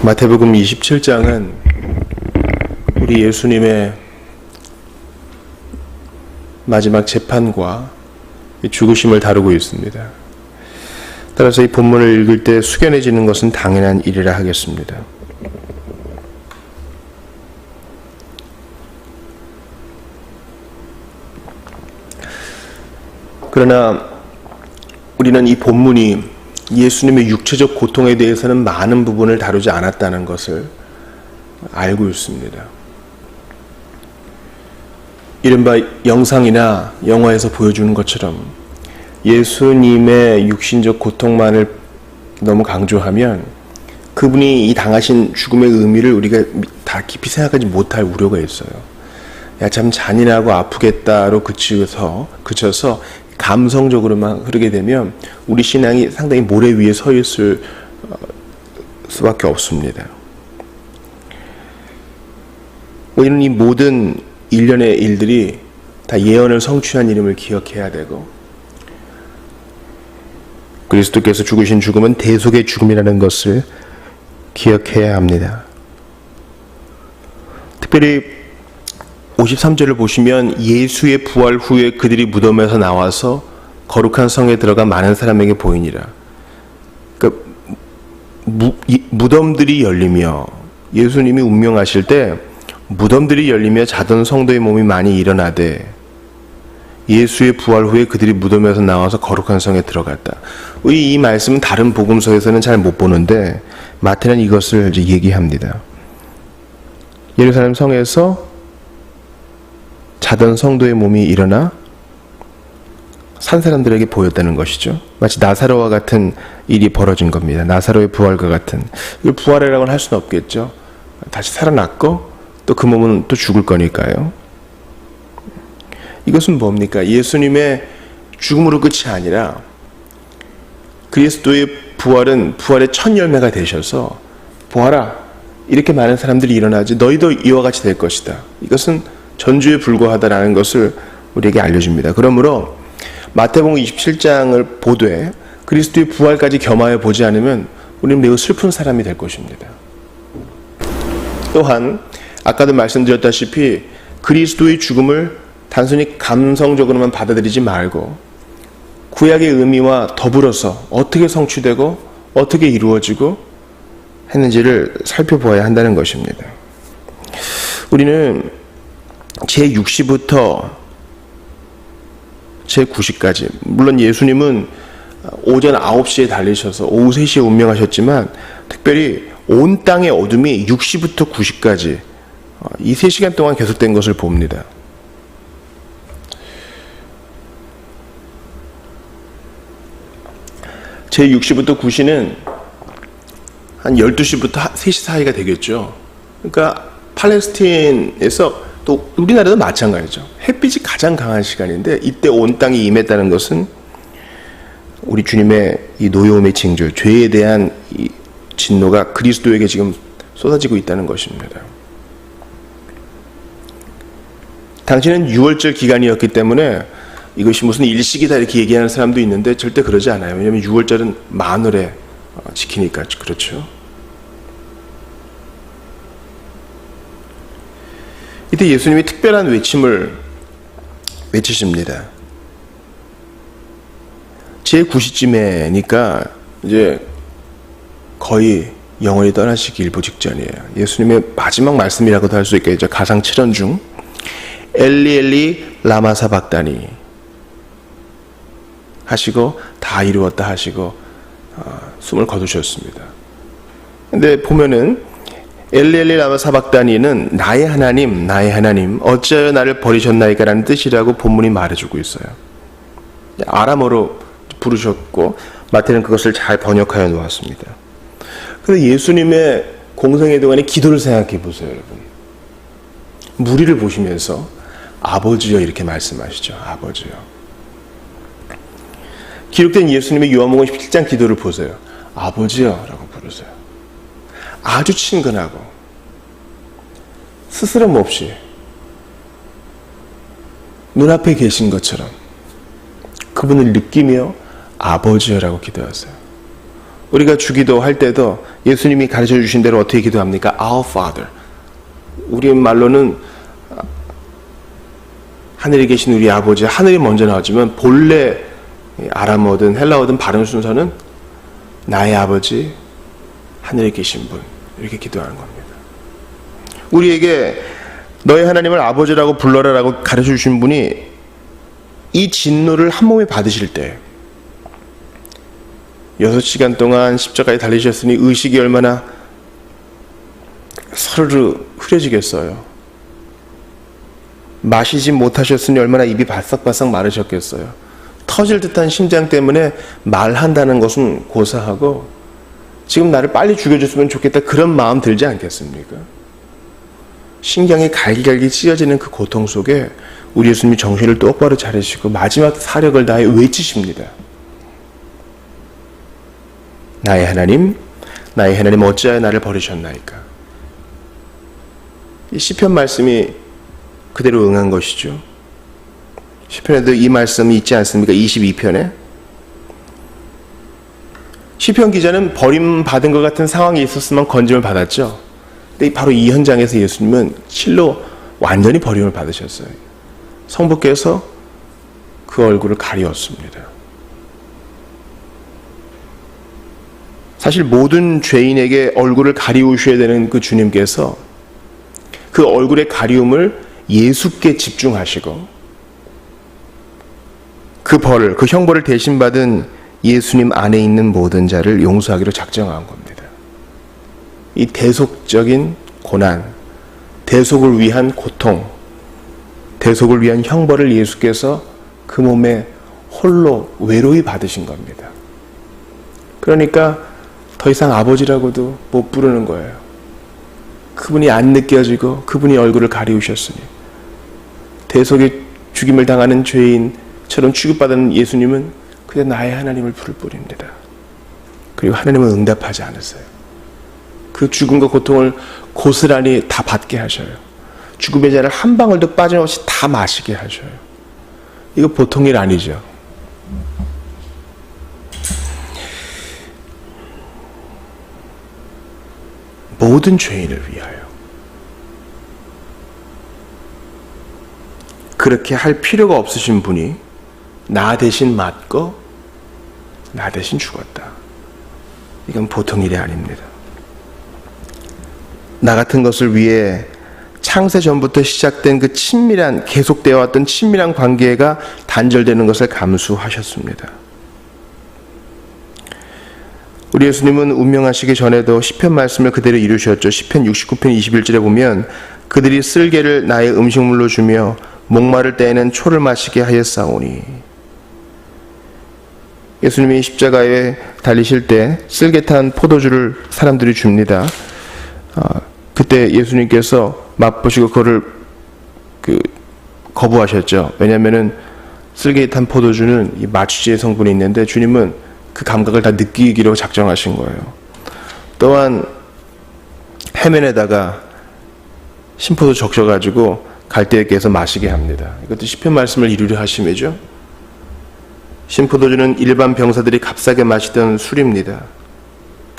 마태복음 27장은 우리 예수님의 마지막 재판과 죽으심을 다루고 있습니다. 따라서 이 본문을 읽을 때 숙연해지는 것은 당연한 일이라 하겠습니다. 그러나 우리는 이 본문이 예수님의 육체적 고통에 대해서는 많은 부분을 다루지 않았다는 것을 알고 있습니다. 이른바 영상이나 영화에서 보여주는 것처럼 예수님의 육신적 고통만을 너무 강조하면 그분이 이 당하신 죽음의 의미를 우리가 다 깊이 생각하지 못할 우려가 있어요. 야, 참 잔인하고 아프겠다로 그쳐서 감성적으로만 흐르게 되면 우리 신앙이 상당히 모래 위에 서 있을 수밖에 없습니다. 우리는 이 모든 일련의 일들이 다 예언을 성취한 이름을 기억해야 되고, 그리스도께서 죽으신 죽음은 대속의 죽음이라는 것을 기억해야 합니다. 특별히 53절을 보시면 예수의 부활 후에 그들이 무덤에서 나와서 거룩한 성에 들어가 많은 사람에게 보이니라. 그러니까 무덤들이 열리며, 예수님이 운명하실 때 무덤들이 열리며 자던 성도의 몸이 많이 일어나되 예수의 부활 후에 그들이 무덤에서 나와서 거룩한 성에 들어갔다. 이 말씀은 다른 복음서에서는 잘 못 보는데 마태는 이것을 이제 얘기합니다. 예루살렘 성에서 자던 성도의 몸이 일어나 산 사람들에게 보였다는 것이죠. 마치 나사로와 같은 일이 벌어진 겁니다. 나사로의 부활과 같은. 이걸 부활이라고는 할 수는 없겠죠. 다시 살아났고 또 그 몸은 또 죽을 거니까요. 이것은 뭡니까? 예수님의 죽음으로 끝이 아니라 그리스도의 부활은 부활의 첫 열매가 되셔서 보아라, 이렇게 많은 사람들이 일어나지 너희도 이와 같이 될 것이다. 이것은 전주에 불과하다라는 것을 우리에게 알려줍니다. 그러므로 마태복음 27장을 보되 그리스도의 부활까지 겸하여 보지 않으면 우리는 매우 슬픈 사람이 될 것입니다. 또한 아까도 말씀드렸다시피 그리스도의 죽음을 단순히 감성적으로만 받아들이지 말고 구약의 의미와 더불어서 어떻게 성취되고 어떻게 이루어지고 했는지를 살펴보아야 한다는 것입니다. 우리는 제6시부터 제9시까지, 물론 예수님은 오전 9시에 달리셔서 오후 3시에 운명하셨지만 특별히 온 땅의 어둠이 6시부터 9시까지 이 3시간 동안 계속된 것을 봅니다. 제6시부터 9시는 한 12시부터 3시 사이가 되겠죠. 그러니까 팔레스틴에서 또 우리나라도 마찬가지죠. 햇빛이 가장 강한 시간인데 이때 온 땅이 임했다는 것은 우리 주님의 이 노여움의 징조, 죄에 대한 이 진노가 그리스도에게 지금 쏟아지고 있다는 것입니다. 당시는 6월절 기간이었기 때문에 이것이 무슨 일식이다 이렇게 얘기하는 사람도 있는데 절대 그러지 않아요. 왜냐하면 6월절은 만월에 지키니까 그렇죠. 이때 예수님이 특별한 외침을 외치십니다. 제9시쯤에니까 이제 거의 영원히 떠나시기 일보 직전이에요. 예수님의 마지막 말씀이라고도 할 수 있겠죠. 가상 7원 중 엘리 엘리 라마 사박다니 하시고 다 이루었다 하시고 숨을 거두셨습니다. 근데 보면은 엘리 엘리 라마 사박다니는 나의 하나님 어찌하여 나를 버리셨나이까 라는 뜻이라고 본문이 말해주고 있어요. 아람어로 부르셨고 마태는 그것을 잘 번역하여 놓았습니다. 그런데 예수님의 공생애 동안의 기도를 생각해 보세요, 여러분. 무리를 보시면서 아버지여 이렇게 말씀하시죠. 아버지여. 기록된 예수님의 요한복음 17장 기도를 보세요. 아버지여 라고 부르세요. 아주 친근하고 스스럼 없이 눈앞에 계신 것처럼 그분을 느끼며 아버지여라고 기도하세요. 우리가 주기도 할 때도 예수님이 가르쳐 주신 대로 어떻게 기도합니까? Our Father. 우리 말로는 하늘에 계신 우리 아버지, 하늘이 먼저 나오지만 본래 아람어든 헬라어든 발음 순서는 나의 아버지, 하늘에 계신 분, 이렇게 기도하는 겁니다. 우리에게 너의 하나님을 아버지라고 불러라라고 가르쳐 주신 분이 이 진노를 한 몸에 받으실 때 6시간 동안 십자가에 달리셨으니 의식이 얼마나 서르르 흐려지겠어요. 마시지 못하셨으니 얼마나 입이 바싹바싹 마르셨겠어요. 터질 듯한 심장 때문에 말한다는 것은 고사하고 지금 나를 빨리 죽여줬으면 좋겠다 그런 마음 들지 않겠습니까? 신경이 갈기갈기 찢어지는 그 고통 속에 우리 예수님이 정신을 똑바로 차리시고 마지막 사력을 다해 외치십니다. 나의 하나님 어찌하여 나를 버리셨나이까? 이 시편 말씀이 그대로 응한 것이죠. 시편에도 이 말씀이 있지 않습니까? 22편에 시편 기자는 버림받은 것 같은 상황이 있었으면 건짐을 받았죠. 근데 바로 이 현장에서 예수님은 실로 완전히 버림을 받으셨어요. 성부께서 그 얼굴을 가리웠습니다. 사실 모든 죄인에게 얼굴을 가리우셔야 되는 그 주님께서 그 얼굴의 가리움을 예수께 집중하시고 그 벌을, 그 형벌을 대신 받은 예수님 안에 있는 모든 자를 용서하기로 작정한 겁니다. 이 대속적인 고난, 대속을 위한 고통, 대속을 위한 형벌을 예수께서 그 몸에 홀로 외로이 받으신 겁니다. 그러니까 더 이상 아버지라고도 못 부르는 거예요. 그분이 안 느껴지고 그분이 얼굴을 가리우셨으니 대속의 죽임을 당하는 죄인처럼 취급받은 예수님은 그저 나의 하나님을 부를 뿐입니다. 그리고 하나님은 응답하지 않으세요. 그 죽음과 고통을 고스란히 다 받게 하셔요. 죽음의 잔을 한 방울도 빠짐없이 다 마시게 하셔요. 이거 보통 일 아니죠. 모든 죄인을 위하여 그렇게 할 필요가 없으신 분이 나 대신 맞고 나 대신 죽었다. 이건 보통 일이 아닙니다. 나 같은 것을 위해 창세 전부터 시작된 그 친밀한, 계속되어 왔던 친밀한 관계가 단절되는 것을 감수하셨습니다. 우리 예수님은 운명하시기 전에도 시편 말씀을 그대로 이루셨죠. 시편 69편 21절에 보면 그들이 쓸개를 나의 음식물로 주며 목마를 때에는 초를 마시게 하였사오니. 예수님이 십자가에 달리실 때 쓸개 탄 포도주를 사람들이 줍니다. 그때 예수님께서 맛보시고 그거를 거부하셨죠. 왜냐하면은 쓸개 탄 포도주는 이 마취제의 성분이 있는데 주님은 그 감각을 다 느끼기로 작정하신 거예요. 또한 해면에다가 신포도 적셔가지고 갈대에게서 마시게 합니다. 이것도 시편 말씀을 이루려 하심이죠. 신포도주는 일반 병사들이 값싸게 마시던 술입니다.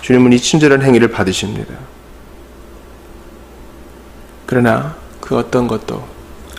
주님은 이 친절한 행위를 받으십니다. 그러나 그 어떤 것도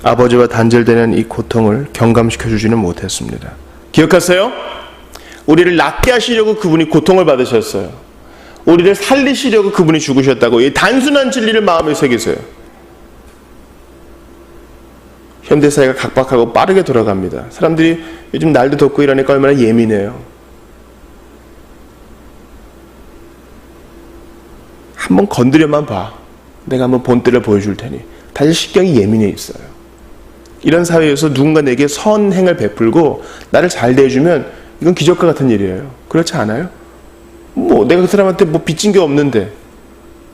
아버지와 단절되는 이 고통을 경감시켜 주지는 못했습니다. 기억하세요? 우리를 낫게 하시려고 그분이 고통을 받으셨어요. 우리를 살리시려고 그분이 죽으셨다고. 이 단순한 진리를 마음에 새기세요. 현대사회가 각박하고 빠르게 돌아갑니다. 사람들이 요즘 날도 덥고 이러니까 얼마나 예민해요. 한번 건드려만 봐. 내가 한번 본때를 보여줄 테니. 다시 신경이 예민해 있어요. 이런 사회에서 누군가 내게 선행을 베풀고 나를 잘 대해주면 이건 기적과 같은 일이에요. 그렇지 않아요? 뭐 내가 그 사람한테 뭐 빚진 게 없는데,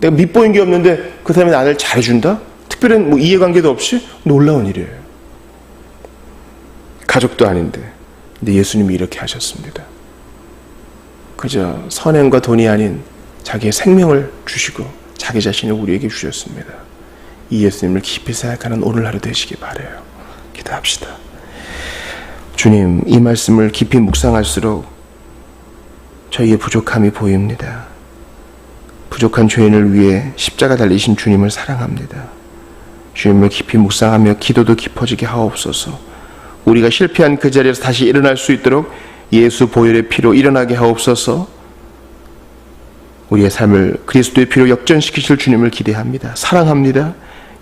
내가 밑보인 게 없는데 그 사람이 나를 잘해준다? 특별한 뭐 이해관계도 없이 놀라운 일이에요. 가족도 아닌데. 근데 예수님이 이렇게 하셨습니다. 그저 선행과 돈이 아닌 자기의 생명을 주시고 자기 자신을 우리에게 주셨습니다. 이 예수님을 깊이 생각하는 오늘 하루 되시기 바라요. 기도합시다. 주님, 이 말씀을 깊이 묵상할수록 저희의 부족함이 보입니다. 부족한 죄인을 위해 십자가 달리신 주님을 사랑합니다. 주님을 깊이 묵상하며 기도도 깊어지게 하옵소서. 우리가 실패한 그 자리에서 다시 일어날 수 있도록 예수 보혈의 피로 일어나게 하옵소서. 우리의 삶을 그리스도의 피로 역전시키실 주님을 기대합니다. 사랑합니다.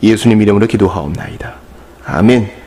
예수님 이름으로 기도하옵나이다. 아멘.